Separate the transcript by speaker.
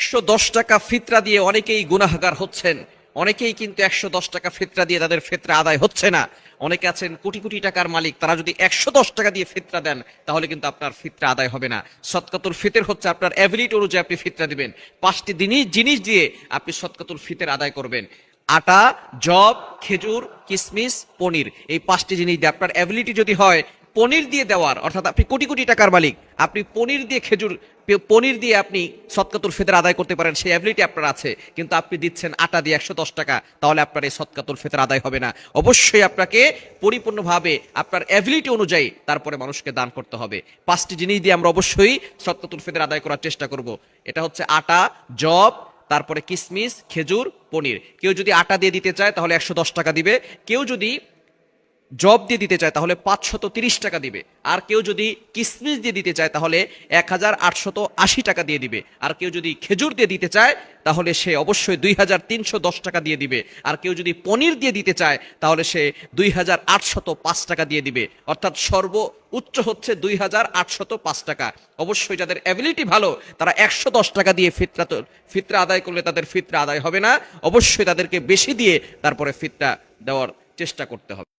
Speaker 1: 110 টাকা ফিতরা দিয়ে অনেকেই গুনাহগার হচ্ছেন। অনেকেই কিন্তু 110 টাকা ফিতরা দিয়ে তাদের ফিতরা আদায় হচ্ছে না। অনেকে আছেন কোটি কোটি টাকার মালিক, তারা যদি 110 টাকা দিয়ে ফিতরা দেন তাহলে কিন্তু আপনার ফিতরা আদায় হবে না। সদকাতুল ফিতর হচ্ছে আপনার এবিলিটি অনুযায়ী আপনি ফিতরা দিবেন। 5টি জিনিস দিয়ে আপনি সদকাতুল ফিতর আদায় করবেন। আটা, জব, খেজুর, কিশমিশ, পনির, এই 5টি জিনিস দিয়ে আপনার এবিলিটি যদি হয় পনির দিয়ে দেওয়ার, অর্থাৎ আপনি কোটি কোটি টাকার মালিক, আপনি পনির দিয়ে আপনি সদকাতুল ফিতর আদায় করতে পারেন, সেই অ্যাবিলিটি আপনার আছে, কিন্তু আপনি দিচ্ছেন আটা দিয়ে 110 টাকা, তাহলে আপনার এই সদকাতুল ফিতর আদায় হবে না। অবশ্যই আপনাকে পরিপূর্ণভাবে আপনার অ্যাবিলিটি অনুযায়ী তারপরে মানুষকে দান করতে হবে। 5টি জিনিস দিয়ে আমরা অবশ্যই সদকাতুল ফিতর আদায় করার চেষ্টা করব। এটা হচ্ছে আটা, জব, তারপরে কিশমিশ, খেজুর, পনির। কেউ যদি আটা দিয়ে দিতে চায় তাহলে 110 টাকা দিবে, কেউ যদি জব দিয়ে দিতে চায় তাহলে 530 টাকা দিবে, আর কেউ যদি কিসমিস দিয়ে দিতে চায় তাহলে 1880 টাকা দিয়ে দিবে, আর কেউ যদি খেজুর দিয়ে দিতে চায় তাহলে সে অবশ্যই 2310 টাকা দিয়ে দিবে, আর কেউ যদি পনির দিয়ে দিতে চায় তাহলে সে 2805 টাকা দিয়ে দিবে। অর্থাৎ সর্বোচ্চ হচ্ছে 2805 টাকা। অবশ্যই যাদের অ্যাবিলিটি ভালো তারা 110 টাকা দিয়ে ফিতরা আদায় করলে তাদের ফিতরা আদায় হবে না। অবশ্যই তাদেরকে বেশি দিয়ে তারপরে ফিতরা দেওয়ার চেষ্টা করতে হবে।